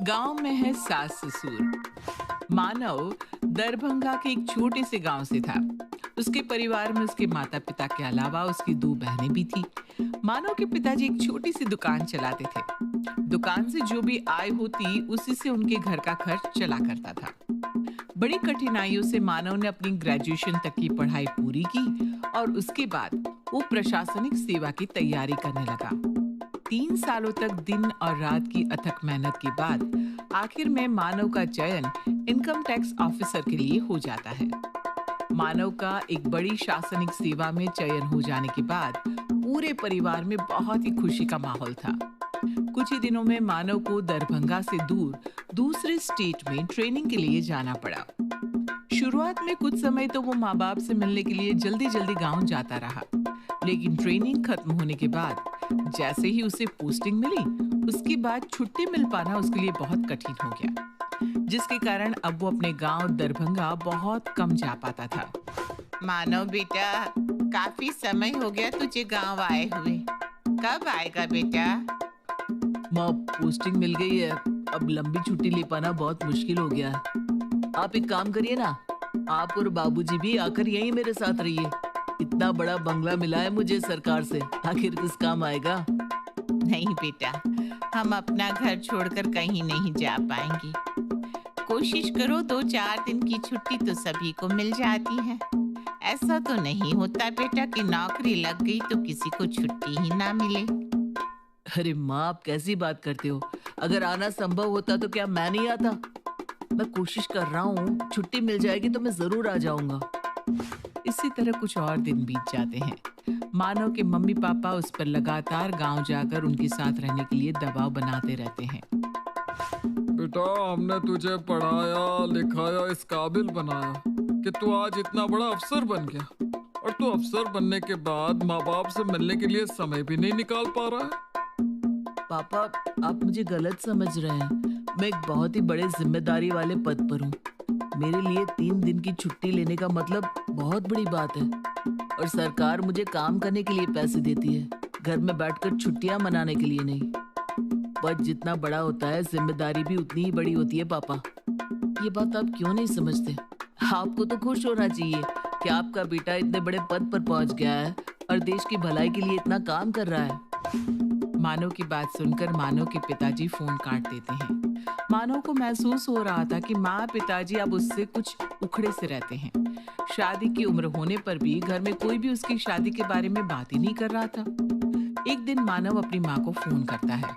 गांव में है सास ससुर। मानव दरभंगा के एक छोटे से गांव से था। उसके परिवार में उसके माता पिता के अलावा उसकी दो बहनें भी थी। मानव के पिताजी एक छोटी सी दुकान चलाते थे। दुकान से जो भी आय होती उसी से उनके घर का खर्च चला करता था। बड़ी कठिनाइयों से मानव ने अपनी ग्रेजुएशन तक की पढ़ाई पूरी की और उसके बाद वो प्रशासनिक सेवा की तैयारी करने लगा। 3 सालों तक दिन और रात की अथक मेहनत के बाद आखिर में मानव का चयन इनकम टैक्स ऑफिसर के लिए हो जाता है। मानव का एक बड़ी शासनिक सेवा में चयन हो जाने के बाद पूरे परिवार में बहुत ही खुशी का माहौल था। कुछ ही दिनों में मानव को दरभंगा से दूर दूसरे स्टेट में ट्रेनिंग के लिए जाना पड़ा। शुरुआत में कुछ समय तो वो माँ बाप से मिलने के लिए जल्दी जल्दी गांव जाता रहा, लेकिन ट्रेनिंग खत्म होने के बाद जैसे ही उसे पोस्टिंग मिली उसके बाद छुट्टी मिल पाना उसके लिए बहुत कठिन हो गया, जिसके कारण अब वो अपने गांव दरभंगा बहुत कम जा पाता था। मानव बेटा, काफी समय हो गया तुझे गांव आए हुए। कब आएगा बेटा? माँ, पोस्टिंग मिल गई है, अब लंबी छुट्टी ले पाना बहुत मुश्किल हो गया है। आप एक काम करिए ना, आप और बाबूजी भी आकर यहीं मेरे साथ रहिए। इतना बड़ा बंगला मिला है मुझे सरकार से, आखिर किस काम आएगा। नहीं बेटा, हम अपना घर छोड़कर कहीं नहीं जा पाएंगे। कोशिश करो, 2-4 दिन की छुट्टी तो सभी को मिल जाती है। ऐसा तो नहीं होता बेटा कि नौकरी लग गई तो किसी को छुट्टी ही ना मिले। अरे माँ, आप कैसी बात करते हो? अगर आना संभव होता तो क्या मैं नहीं आता? मैं कोशिश कर रहा हूँ, छुट्टी मिल जाएगी तो मैं जरूर आ जाऊंगा। इसी तरह कुछ और दिन बीत जाते हैं। मानव के मम्मी पापा उस पर लगातार गांव जाकर उनके साथ रहने के लिए दबाव बनाते रहते हैं। बेटा, हमने तुझे पढ़ाया लिखाया, इस काबिल बनाया कि तू आज इतना बड़ा अफसर बन गया, और तू अफसर बनने के बाद माँ बाप से मिलने के लिए समय भी नहीं निकाल पा रहा है। पापा, आप मुझे गलत समझ रहे हैं। मैं एक बहुत ही बड़े जिम्मेदारी वाले पद पर हूँ। मेरे लिए 3 दिन की छुट्टी लेने का मतलब बहुत बड़ी बात है, और सरकार मुझे काम करने के लिए पैसे देती है, घर में बैठकर छुट्टियां मनाने के लिए नहीं। पद जितना बड़ा होता है, जिम्मेदारी भी उतनी ही बड़ी होती है। पापा, ये बात आप क्यों नहीं समझते? आपको तो खुश होना चाहिए कि आपका बेटा इतने बड़े पद पर पहुंच गया है और देश की भलाई के लिए इतना काम कर रहा है। मानव की बात सुनकर मानव के पिताजी फोन काट देते हैं। मानव को महसूस हो रहा था कि माँ पिताजी अब उससे कुछ उखड़े से रहते हैं। शादी की उम्र होने पर भी घर में कोई भी उसकी शादी के बारे में बात ही नहीं कर रहा था। एक दिन मानव अपनी माँ को फोन करता है।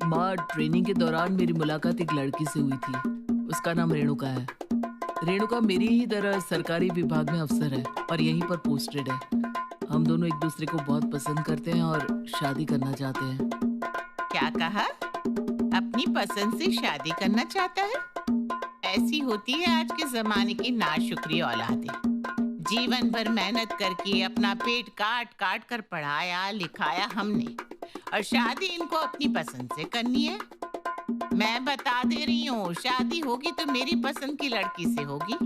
माँ, ट्रेनिंग के दौरान मेरी मुलाकात एक लड़की से हुई थी। उसका नाम रेणुका है। रेणुका मेरी ही तरह सरकारी विभाग में अफसर है और यहीं पर पोस्टेड है। हम दोनों एक दूसरे को बहुत पसंद करते हैं और शादी करना चाहते हैं। क्या कहा? अपनी पसंद से शादी करना चाहता है? ऐसी होती है आज के जमाने की नाशुक्री औलादें। जीवन भर मेहनत करके अपना पेट काट काट कर पढ़ाया लिखाया हमने, और शादी इनको अपनी पसंद से करनी है। मैं बता दे रही हूँ, शादी होगी तो मेरी पसंद की लड़की से होगी।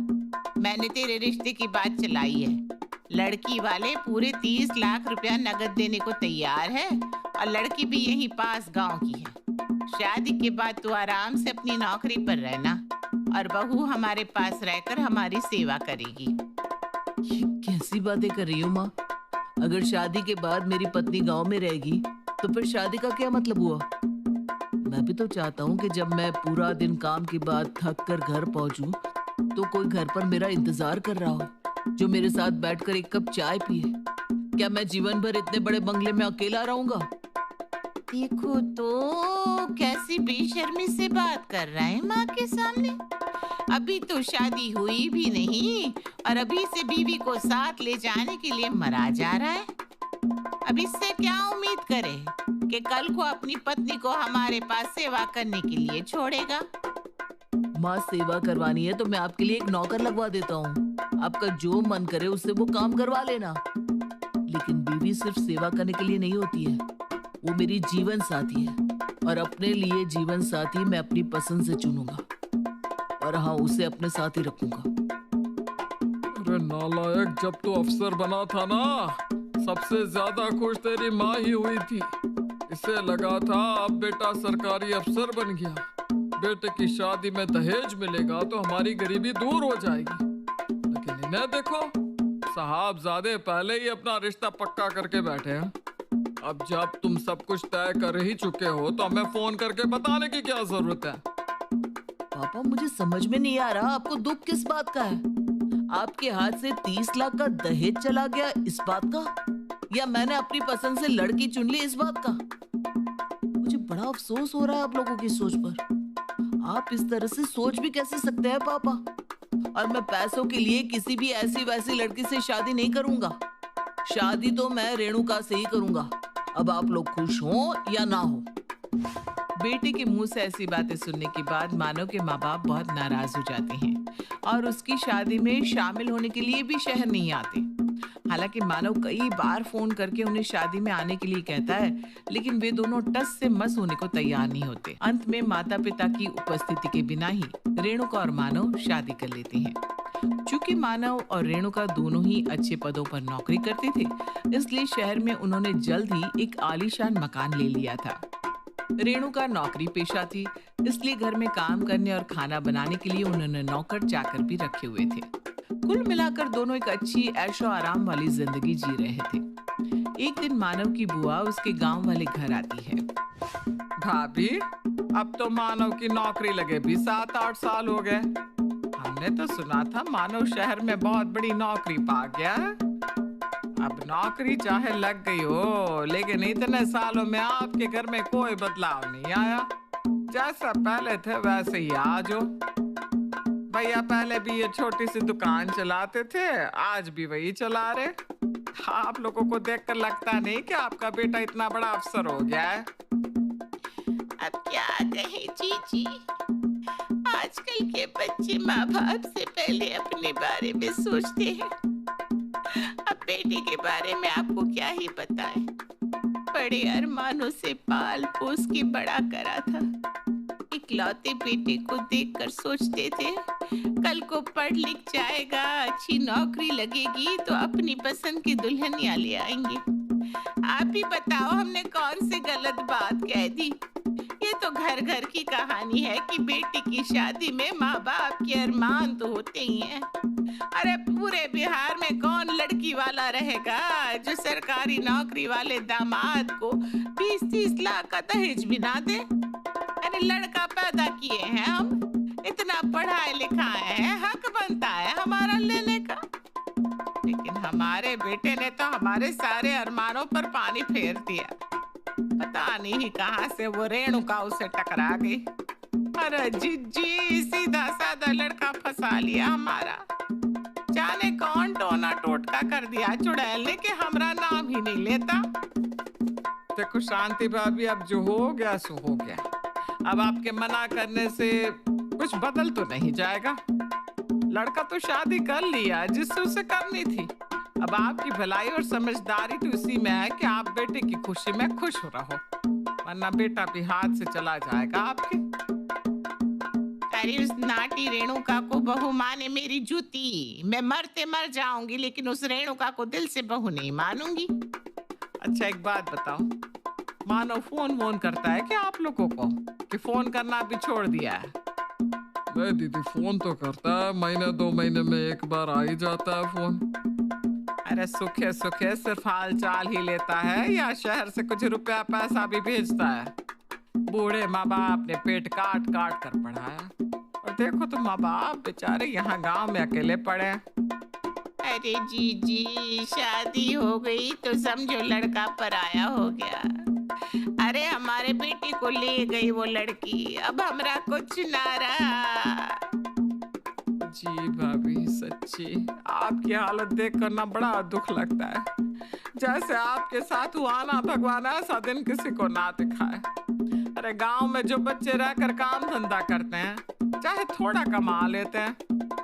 मैंने तेरे रिश्ते की बात चलाई है। लड़की वाले पूरे 30 लाख रुपया नगद देने को तैयार है, और लड़की भी यहीं पास गांव की है। शादी के बाद तू आराम से अपनी नौकरी पर रहना, और बहू हमारे पास रहकर हमारी सेवा करेगी। ये कैसी बातें कर रही हो माँ? अगर शादी के बाद मेरी पत्नी गांव में रहेगी तो फिर शादी का क्या मतलब हुआ? मैं भी तो चाहता हूँ कि जब मैं पूरा दिन काम के बाद थक कर घर पहुँचूं तो कोई घर पर मेरा इंतजार कर रहा हो, जो मेरे साथ बैठकर एक कप चाय पिए। क्या मैं जीवन भर इतने बड़े बंगले में अकेला रहूंगा? देखो तो कैसी बेशर्मी से बात कर रहा है माँ के सामने। अभी तो शादी हुई भी नहीं, और अभी से बीवी को साथ ले जाने के लिए मरा जा रहा है। अब इससे क्या उम्मीद करे कि कल को अपनी पत्नी को हमारे पास सेवा करने के लिए छोड़ेगा? माँ, सेवा करवानी है तो मैं आपके लिए एक नौकर लगवा देता हूँ। आपका जो मन करे उससे वो काम करवा लेना। लेकिन बीवी सिर्फ सेवा करने के लिए नहीं होती है, वो मेरी जीवन साथी है, और अपने लिए जीवन साथी मैं अपनी पसंद से चुनूंगा, और हाँ, उसे अपने साथ ही रखूंगा। अरे नालायक, जब तू अफसर बना था ना, सबसे ज्यादा खुश तेरी माँ ही हुई थी। इसे लगा था अब बेटा सरकारी अफसर बन गया, बेटे की शादी में दहेज मिलेगा तो हमारी गरीबी दूर हो जाएगी। लेकिन इन्हें देखो, साहबजादे पहले ही अपना रिश्ता पक्का करके बैठे हैं। अब जब तुम सब कुछ तय कर ही चुके हो तो हमें फोन करके बताने की क्या जरूरत है? पापा मुझे समझ में नहीं आ रहा, आपको दुख किस बात का है? आपके हाथ से 30 लाख का दहेज चला गया इस बात का, या मैंने अपनी पसंद से लड़की चुन ली इस बात का? मुझे बड़ा अफसोस हो रहा है आप लोगों की सोच पर। आप इस तरह से सोच भी कैसे सकते हैं पापा? और मैं पैसों के लिए किसी भी ऐसी वैसी लड़की से शादी नहीं करूंगा। शादी तो मैं रेणुका से ही करूंगा। अब आप लोग खुश हो या ना हो। बेटे के मुंह से ऐसी बातें सुनने के बाद मानव के माँ बाप बहुत नाराज हो जाते हैं और उसकी शादी में शामिल होने के लिए भी शहर नहीं आते। हालांकि मानव कई बार फोन करके उन्हें शादी में आने के लिए कहता है, लेकिन वे दोनों टस से मस होने को तैयार नहीं होते। अंत में माता पिता की उपस्थिति के बिना ही रेणुका और मानव शादी कर लेते हैं। चूंकि मानव और रेणुका दोनों ही अच्छे पदों पर नौकरी करते थे, इसलिए शहर में उन्होंने जल्द ही एक आलीशान मकान ले लिया था। रेणुका नौकरी पेशा थी, इसलिए घर में काम करने और खाना बनाने के लिए उन्होंने नौकर चाकर भी रखे हुए थे। कुल मिलाकर दोनों एक अच्छी ऐशो आराम वाली जिंदगी जी रहे थे। एक दिन मानव की बुआ उसके गांव वाले घर आती है। भाभी, अब तो मानव की नौकरी लगे भी 7-8 साल हो गए। हमने तो सुना था मानव शहर में बहुत बड़ी नौकरी पा गया है। अब नौकरी चाहे लग गई हो, लेकिन इतने सालों में आपके घर में कोई बदलाव नहीं आया। जैसा पहले थे वैसे ही आज हो। भैया पहले भी ये छोटी सी दुकान चलाते थे, आज भी वही चला रहे। आप लोगों को देखकर लगता नहीं कि आपका बेटा इतना बड़ा अफसर हो गया है। अब क्या कहें जीजी, आजकल के बच्चे माँ बाप से पहले अपने बारे में सोचते हैं। अब बेटे के बारे में आपको क्या ही बताएं। बड़े अरमानों से पाल पोस के बड़ा करा था। इकलौते बेटे को देखकर सोचते थे कल को पढ़ लिख जाएगा, अच्छी नौकरी लगेगी तो अपनी पसंद की दुल्हनिया ले आएंगे। आप ही बताओ हमने कौन सी गलत बात कह दी। ये तो घर घर की कहानी है कि बेटे की शादी में माँ बाप के अरमान तो होते ही हैं। अरे पूरे बिहार में कौन लड़की वाला रहेगा जो सरकारी नौकरी वाले दामाद को 20-30 लाख का दहेज भी ना दे। अरे लड़का पैदा किए हैं हम, इतना पढ़ाए लिखाए हैं, हक बनता है हमारा लेने का। लेकिन हमारे बेटे ने तो हमारे सारे अरमानों पर पानी फेर दिया। पता नहीं कहां से वो रेणुका उसे टकरा गई। अरे जीजी, सीधा साधा लड़का फंसा लिया हमारा। जाने कौन टोना टोटका कर दिया चुड़ैल ने कि हमारा नाम ही नहीं लेता। देखो शांति भाभी, अब जो हो गया सो हो गया। अब आपके मना करने से कुछ बदल तो नहीं जाएगा। लड़का तो शादी कर लिया जिससे उसे करनी थी। अब आपकी भलाई और समझदारी तो इसी में है कि आप बेटे की खुशी में खुश रहो, वरना बेटा भी हाथ से चला जाएगा आपके। अरे उस नाटी रेणुका को बहू माने मेरी जूती। मैं मरते मर जाऊंगी लेकिन उस रेणुका को दिल से बहू नहीं मानूंगी। अच्छा एक बात बताओ, मानो फोन वोन करता है क्या आप लोगों को, कि फोन करना भी छोड़ दिया है? नहीं दीदी, फोन तो करता है, महीने 2 महीने में एक बार आ ही जाता है फोन। अरे सुखे सुखे सिर्फ हाल चाल ही लेता है या शहर से कुछ रुपया पैसा भी भेजता है? बूढ़े माँ बाप ने पेट काट काट कर पढ़ाया और देखो तो माँ बाप बेचारे यहाँ गांव में अकेले पड़े। अरे जीजी, शादी हो गई तो समझो लड़का पराया हो गया। अरे हमारे बेटे को ले गई वो लड़की, अब हमरा कुछ ना रहा। जी भाभी, सच्ची आपकी हालत देखकर ना बड़ा दुख लगता है। जैसे आपके साथ हुआ ना, भगवान ऐसा दिन किसी को ना दिखाए। अरे गांव में जो बच्चे रहकर काम धंधा करते हैं, चाहे थोड़ा कमा लेते हैं,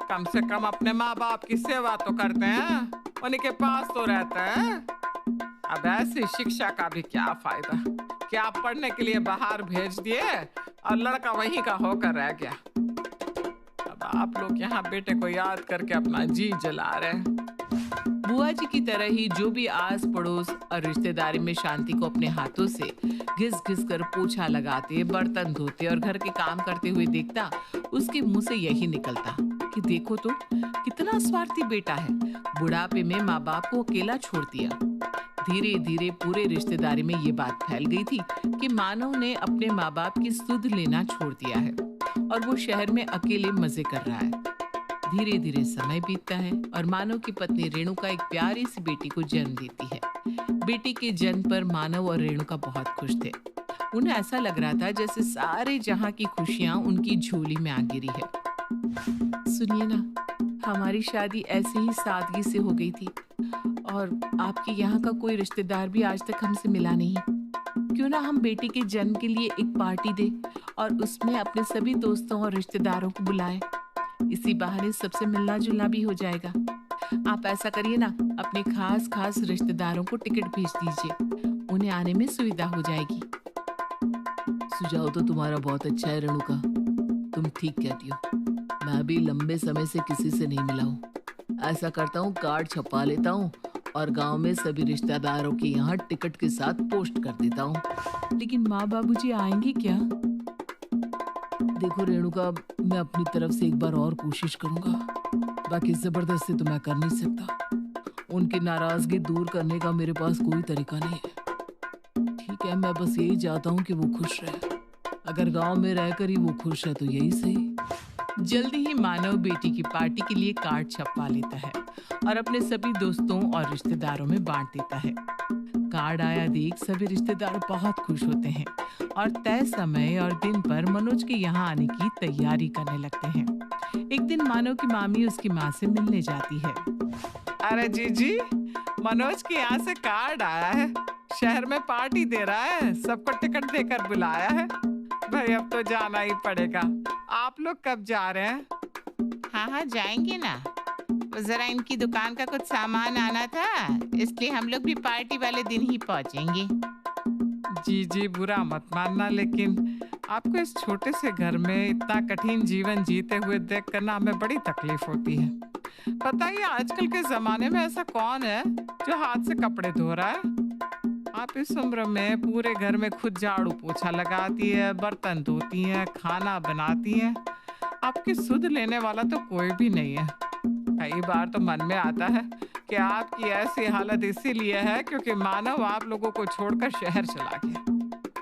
कम से कम अपने माँ बाप की सेवा तो करते हैं, उन्हीं के पास तो रहते हैं। अब ऐसी शिक्षा का भी क्या फायदा कि आप पढ़ने के लिए बाहर भेज दिए और लड़का वहीं का होकर रह गया। अब आप लोग यहाँ बेटे को याद करके अपना जी जला रहे हैं। बुआ जी की तरह ही जो भी आस पड़ोस और रिश्तेदारी में शांति को अपने हाथों से घिस घिस कर पोछा लगाते, बर्तन धोते और घर के काम करते हुए देखता, उसके मुंह से यही निकलता कि देखो तो कितना स्वार्थी बेटा है, बुढ़ापे में माँ बाप को अकेला छोड़ दिया। धीरे धीरे पूरे रिश्तेदारी में ये बात फैल गई थी कि मानव ने अपने माँ बाप की सुध लेना छोड़ दिया है और वो शहर में अकेले मजे कर रहा है। धीरे धीरे समय बीतता है और मानव की पत्नी रेणुका एक प्यारी सी बेटी को जन्म देती है। बेटी के जन्म पर मानव और रेणुका बहुत खुश थे। उन्हें ऐसा लग रहा था जैसे सारे जहां की खुशियां उनकी झोली में आ गिरी है। सुनिए ना, हमारी शादी ऐसे ही सादगी से हो गई थी और आपके यहाँ का कोई रिश्तेदार भी आज तक हमसे मिला नहीं। क्यों ना हम बेटी के जन्म के लिए एक पार्टी दें और उसमें अपने सभी दोस्तों और रिश्तेदारों को बुलाएं। इसी बहाने सबसे मिलना जुलना भी हो जाएगा। आप ऐसा करिए ना, अपने खास खास रिश्तेदारों को टिकट भेज दीजिए, उन्हें आने में सुविधा हो जाएगी। सुझाव तो तुम्हारा बहुत अच्छा है रेणुका, तुम ठीक कहती हो। मैं भी लंबे समय से किसी से नहीं मिला हूँ। ऐसा करता हूँ, कार्ड छपा लेता हूँ और गांव में सभी रिश्तेदारों के यहाँ टिकट के साथ पोस्ट कर देता हूँ। लेकिन माँ बाबूजी आएंगे क्या? देखो रेणुका, मैं अपनी तरफ से एक बार और कोशिश करूंगा, बाकी जबरदस्ती तो मैं कर नहीं सकता। उनकी नाराजगी दूर करने का मेरे पास कोई तरीका नहीं है। ठीक है, मैं बस यही चाहता हूँ कि वो खुश रहे। अगर गांव में रहकर ही वो खुश है तो यही सही। जल्दी ही मानव बेटी की पार्टी के लिए कार्ड छपवा लेता है और अपने सभी दोस्तों और रिश्तेदारों में बांट देता है। कार्ड आया देख सभी रिश्तेदार बहुत खुश होते हैं और तय समय और दिन पर मनोज के यहाँ आने की तैयारी करने लगते हैं। एक दिन मानव की मामी उसकी माँ से मिलने जाती है। अरे जीजी, मनोज के यहाँ से कार्ड आया है, शहर में पार्टी दे रहा है, सबको टिकट देकर बुलाया है। भाई अब तो जाना ही पड़ेगा। आप लोग कब जा रहे हैं? हाँ जाएंगे ना, जरा इनकी दुकान का कुछ सामान आना था, इसलिए हम लोग भी पार्टी वाले दिन ही पहुंचेंगे। जी बुरा मत मानना, लेकिन आपको इस छोटे से घर में इतना कठिन जीवन जीते हुए देख कर ना हमें बड़ी तकलीफ होती है। पता ही आजकल के जमाने में ऐसा कौन है जो हाथ से कपड़े धो रहा है। आप इस उम्र में पूरे घर में खुद झाड़ू पोछा लगाती है, बर्तन धोती है, खाना बनाती है। आपकी सुध लेने वाला तो कोई भी नहीं है। कई बार तो मन में आता है कि आपकी ऐसी हालत इसीलिए है क्योंकि मानव आप लोगों को छोड़कर शहर चला गया।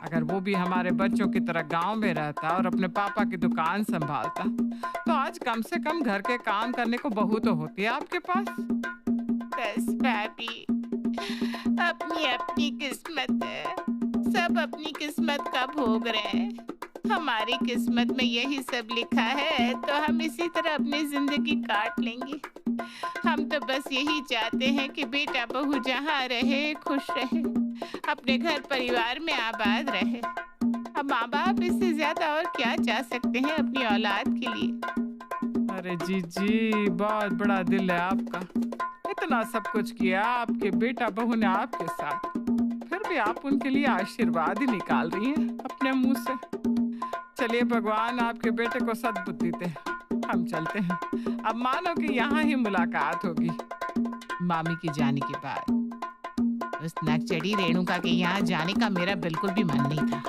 अगर वो भी हमारे बच्चों की तरह गांव में रहता और अपने पापा की दुकान संभालता तो आज कम से कम घर के काम करने को बहू तो होती है आपके पास। बस भाभी, अपनी अपनी किस्मत है, सब अपनी किस्मत का भोग रहे हैं। हमारी किस्मत में यही सब लिखा है तो हम इसी तरह अपनी जिंदगी काट लेंगे। हम तो बस यही चाहते हैं कि बेटा बहू जहाँ रहे खुश रहे, अपने घर परिवार में आबाद रहे। अब माँ बाप इससे ज्यादा और क्या चाह सकते हैं अपनी औलाद के लिए। अरे जी बहुत बड़ा दिल है आपका। इतना सब कुछ किया आपके बेटा बहू ने आपके साथ, फिर भी आप उनके लिए आशीर्वाद ही निकाल रही हैं अपने मुंह से। चलिए भगवान आपके बेटे को सद्बुद्धि दे, हम चलते हैं। अब मानव की यहाँ ही मुलाकात होगी। मामी के जाने के बाद उस नकचड़ी रेणुका के यहाँ जाने का मेरा बिल्कुल भी मन नहीं था,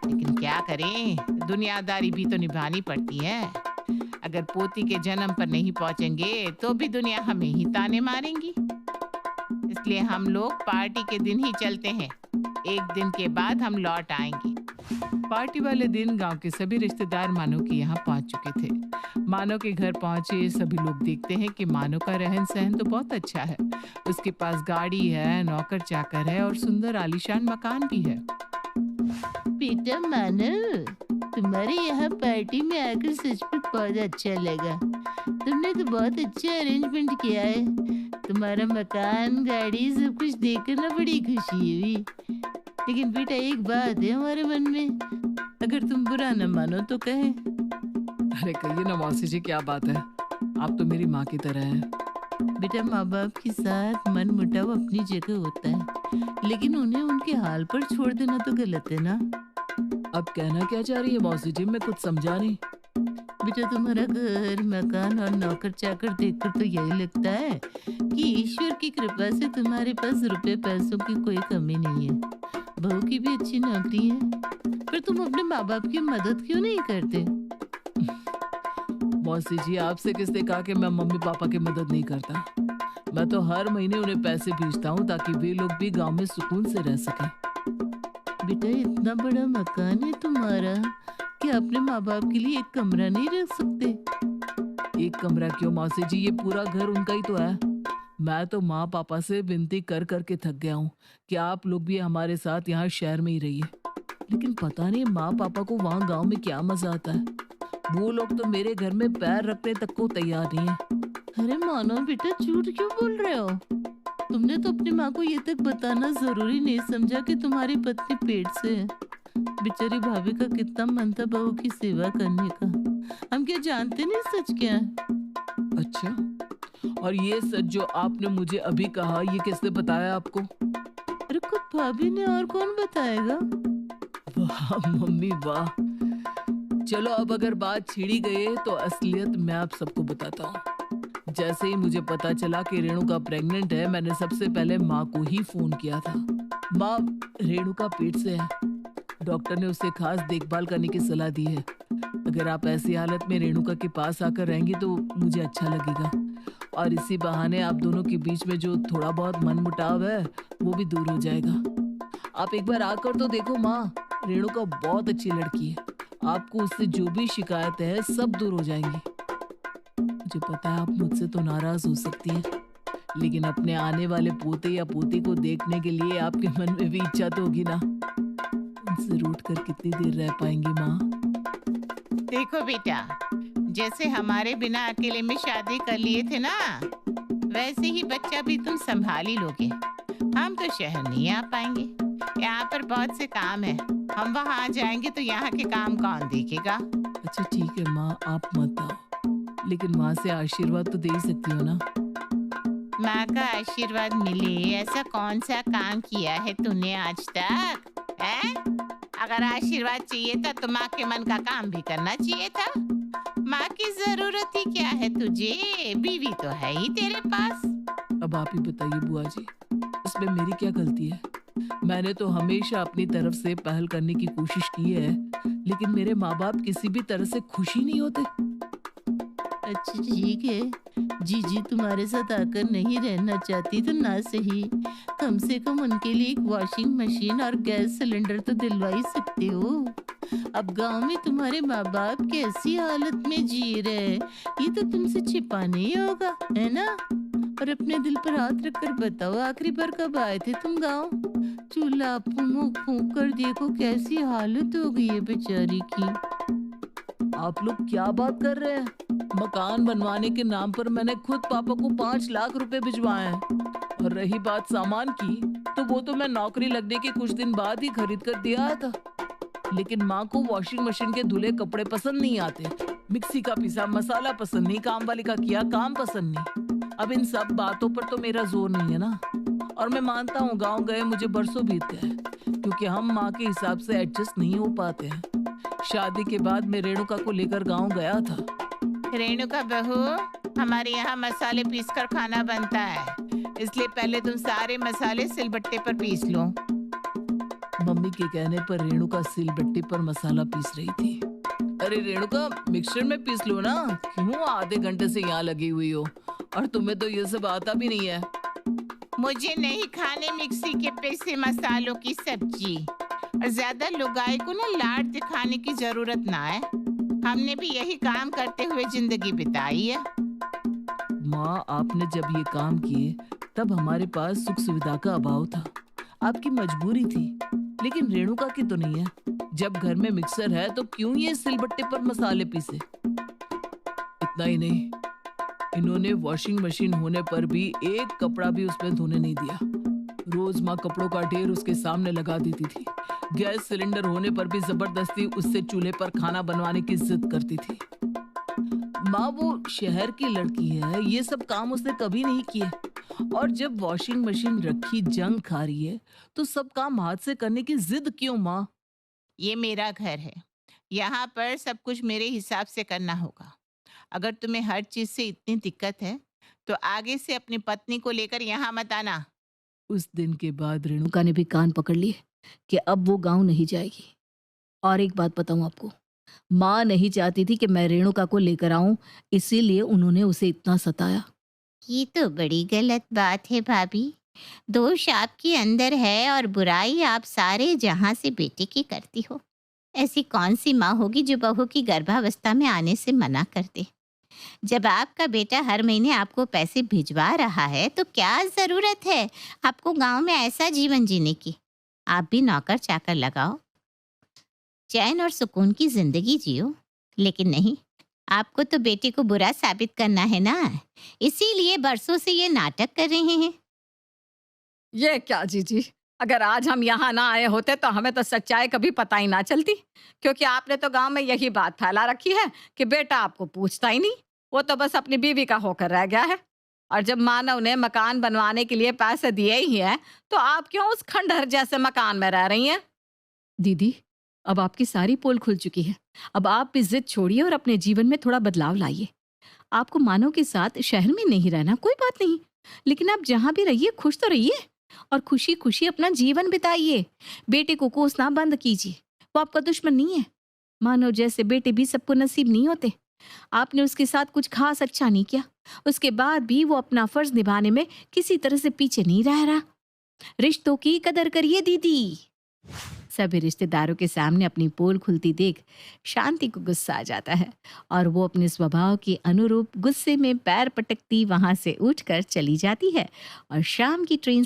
लेकिन क्या करें, दुनियादारी भी तो निभानी पड़ती है। अगर पोती के जन्म पर नहीं पहुंचेंगे तो भी दुनिया हमें ही ताने मारेंगी। इसलिए हम लोग पार्टी के दिन ही चलते हैं, एक दिन के बाद हम लौट आएंगे। पार्टी वाले दिन गांव के सभी रिश्तेदार मानव के यहाँ पहुंच चुके थे। मानव के घर पहुंचे सभी लोग देखते हैं कि मानव का रहन सहन तो बहुत अच्छा है। उसके पास गाड़ी है, नौकर चाकर है और सुंदर आलीशान मकान भी है। बेटा मानव, तुम्हारे यहाँ पार्टी में आकर सच में बहुत अच्छा लगा। तुमने तो बहुत अच्छा अरेंजमेंट किया है। तुम्हारा मकान, गाड़ी सब कुछ देखकर ना बड़ी खुशी हुई। लेकिन बेटा एक बात है हमारे मन में, अगर तुम बुरा न मानो तो कहे। अरे कहिए ना मौसी जी, क्या बात है, आप तो मेरी माँ की तरह हैं। बेटा माँ बाप के साथ मन मुटाव अपनी जगह होता है, लेकिन उन्हें उनके हाल पर छोड़ देना तो गलत है ना। अब कहना क्या चाह रही है मौसी जी, मैं कुछ समझा नहीं। बेटा तुम्हारा घर मकान और नौकर चाकर देखकर तो यही लगता है कि ईश्वर की कृपा से तुम्हारे पास रुपए पैसों की कोई कमी नहीं है। बहू की भी अच्छी नौकरी है, पर तुम अपने माँ बाप की मदद क्यों नहीं करते? मौसी जी, आपसे किसने कहा कि मैं मम्मी पापा की मदद नहीं करता? मैं तो हर महीने उन्हें पैसे भेजता हूँ ताकि वे लोग भी गांव में सुकून से रह सकें। बेटा इतना बड़ा मकान है तुम्हारा कि अपने माँ बाप के लिए एक कमरा नहीं रख सकते? एक कमरा क्यों मौसी जी, ये पूरा घर उनका ही तो है। मैं तो माँ पापा से विनती कर करके थक गया हूँ कि आप लोग भी हमारे साथ यहाँ शहर में ही रहिए, लेकिन पता नहीं माँ पापा को वहाँ गांव में क्या मजा आता है। वो लोग तो मेरे घर में पैर रखने तक को तैयार नहीं है। अरे मानो बेटा, झूठ क्यों बोल रहे हो? तुमने तो अपनी माँ को ये तक बताना जरूरी नहीं समझा कि तुम्हारी पत्नी पेट से है। बेचारी भाभी का कितना मन था बहू की सेवा करने का। हम क्या जानते नहीं सच क्या है? अच्छा, और ये सच जो आपने मुझे अभी कहा, ये किसने बताया आपको? अरे खुद भाभी ने, और कौन बताएगा? वाह मम्मी वाह। चलो अब अगर बात छिड़ी गई है तो असलियत मैं आप सबको बताता हूँ। जैसे ही मुझे पता चला कि रेणुका प्रेग्नेंट है, मैंने सबसे पहले माँ को ही फोन किया था। माँ, रेणुका पेट से है। डॉक्टर ने उसे खास देखभाल करने की सलाह दी है। अगर आप ऐसी हालत में रेणुका के पास आकर रहेंगी तो मुझे अच्छा लगेगा, और इसी बहाने आप दोनों के बीच में जो थोड़ा बहुत मनमुटाव है वो भी दूर हो जाएगा। आप एक बार आकर तो देखो माँ, रेणुका बहुत अच्छी लड़की है। आपको उससे जो भी शिकायत है सब दूर हो जाएंगी। मुझे पता है आप मुझसे तो नाराज हो सकती हैं, लेकिन अपने आने वाले पोते या पोती को देखने के लिए आपके मन में भी इच्छा तो होगी ना। उनसे रूठ कर कितनी देर रह पाएंगी माँ? देखो बेटा, जैसे हमारे बिना अकेले में शादी कर लिए थे ना, वैसे ही बच्चा भी तुम संभाल ही लोगे। हम तो शहर नहीं आ पाएंगे, यहाँ पर बहुत से काम है। हम वहाँ जाएंगे तो यहाँ के काम कौन देखेगा? अच्छा ठीक है माँ, आप मत आओ, लेकिन माँ से आशीर्वाद तो दे ही सकती हो ना। माँ का आशीर्वाद मिले ऐसा कौन सा काम किया है तूने आज तक? है? अगर आशीर्वाद चाहिए था तो माँ के मन का काम भी करना चाहिए था। माँ की जरूरत ही क्या है तुझे? बीवी तो है ही तेरे पास। अब आप ही बताइए बुआ जी, इसमें मेरी क्या गलती है? मैंने तो हमेशा अपनी तरफ से पहल करने की कोशिश की है, लेकिन मेरे माँ बाप किसी भी तरह से खुश ही नहीं होते। अच्छा ठीक है, जीजी तुम्हारे साथ आकर नहीं रहना चाहती तो ना सही, कम से कम उनके लिए एक वॉशिंग मशीन और गैस सिलेंडर तो दिलवा ही सकते हो। अब गांव में तुम्हारे माँ बाप कैसी हालत में जी रहे, ये तो तुमसे छिपाना ही होगा, है ना? और अपने दिल पर हाथ रखकर बताओ, आखिरी बार कब आए थे तुम गांव? चूल्हा फूंक फूंक कर देखो कैसी हालत हो गई है बेचारी की। आप लोग क्या बात कर रहे हैं? मकान बनवाने के नाम पर मैंने खुद पापा को 5 लाख रुपए भिजवाए हैं, और रही बात सामान की, तो वो तो मैं नौकरी लगने के कुछ दिन बाद ही खरीद कर दिया था। लेकिन माँ को वॉशिंग मशीन के धुले कपड़े पसंद नहीं आते, मिक्सी का पिसा मसाला पसंद नहीं, काम वाली का किया काम पसंद नहीं। अब इन सब बातों पर तो मेरा जोर नहीं है ना। और मैं मानता हूँ गांव गए मुझे बरसों बीत गए, क्योंकि हम माँ के हिसाब से एडजस्ट नहीं हो पाते हैं। शादी के बाद मैं रेणुका को लेकर गांव गया था। रेणुका बहू, हमारे यहाँ मसाले पीसकर खाना बनता है, इसलिए पहले तुम सारे मसाले सिलबट्टे पर पीस लो। मम्मी के कहने पर रेणुका सिलबट्टे पर मसाला पीस रही थी। अरे रेणुका, मिक्सर में पीस लो ना, क्यों आधे घंटे से यहाँ लगी हुई हो? और तुम्हें तो ये सब आता भी नहीं है। मुझे नहीं खाने मिक्सी के पीसे मसालों की सब्जी, और ज्यादा लुगाई को ना लाड दिखाने की जरूरत ना है। हमने भी यही काम करते हुए जिंदगी बिताई है। माँ, आपने जब ये काम किए तब हमारे पास सुख सुविधा का अभाव था, आपकी मजबूरी थी, लेकिन रेणुका की तो नहीं है। जब घर में मिक्सर है तो क्यों ये सिलबट्टे पर मसाले पीसे? इतना ही नहीं, इन्होंने वॉशिंग मशीन होने पर भी एक कपड़ा भी उसमें धोने नहीं दिया। रोज माँ कपड़ों का ढेर उसके सामने लगा देती थी। गैस सिलेंडर होने पर भी जबरदस्ती उससे चूल्हे पर खाना बनवाने की जिद करती थी। माँ वो शहर की लड़की है, ये सब काम उसने कभी नहीं किए। और जब वॉशिंग मशीन रखी जंग खा रही है तो सब काम हाथ से करने की जिद क्यों माँ? ये मेरा घर है, यहाँ पर सब कुछ मेरे हिसाब से करना होगा। अगर तुम्हें हर चीज से इतनी दिक्कत है तो आगे से अपनी पत्नी को लेकर यहाँ मत आना। उस दिन के बाद रेणुका ने भी कान पकड़ लिए कि अब वो गांव नहीं जाएगी। और एक बात बताऊं आपको, माँ नहीं चाहती थी कि मैं रेणुका को लेकर आऊं, इसीलिए उन्होंने उसे इतना सताया। ये तो बड़ी गलत बात है भाभी। दोष आपके अंदर है और बुराई आप सारे जहां से बेटे की करती हो। ऐसी कौन सी माँ होगी जो बहू की गर्भावस्था में आने से मना कर दे। जब आपका बेटा हर महीने आपको पैसे भिजवा रहा है तो क्या जरूरत है आपको गांव में ऐसा जीवन जीने की। आप भी नौकर चाकर लगाओ, चैन और सुकून की जिंदगी जियो। लेकिन नहीं, आपको तो बेटे को बुरा साबित करना है ना, इसीलिए बरसों से ये नाटक कर रहे हैं। ये क्या जीजी, अगर आज हम यहाँ ना आए होते तो हमें तो सच्चाई कभी पता ही ना चलती, क्योंकि आपने तो गांव में यही बात फैला रखी है कि बेटा आपको पूछता ही नहीं, वो तो बस अपनी बीवी का होकर रह गया है। और जब मानव ने मकान बनवाने के लिए पैसे दिए ही हैं, तो आप क्यों उस खंडहर जैसे मकान में रह रही हैं? दीदी, अब आपकी सारी पोल खुल चुकी है। अब आप भी जिद छोड़िए और अपने जीवन में थोड़ा बदलाव लाइए। आपको मानव के साथ शहर में नहीं रहना, कोई बात नहीं, लेकिन आप जहाँ भी रहिए खुश तो रहिए और खुशी खुशी अपना जीवन बिताइए। बेटे को कोसना बंद कीजिए, वो आपका दुश्मन नहीं है। मानव जैसे बेटे भी सबको नसीब नहीं होते। आपने उसके साथ कुछ खास अच्छा नहीं किया, उसके बाद भी वो अपना फर्ज निभाने में किसी तरह से पीछे नहीं रह रहा। रिश्तों की कदर करिए दीदी। सभी रिश्तेदारों के सामने अपनी पोल खुलती देख शांति को गुस्सा आ जाता है और वो अपने स्वभाव के अनुरूप गुस्से में पैर पटकती वहां से उठकर चली जाती है और शाम की ट्रेन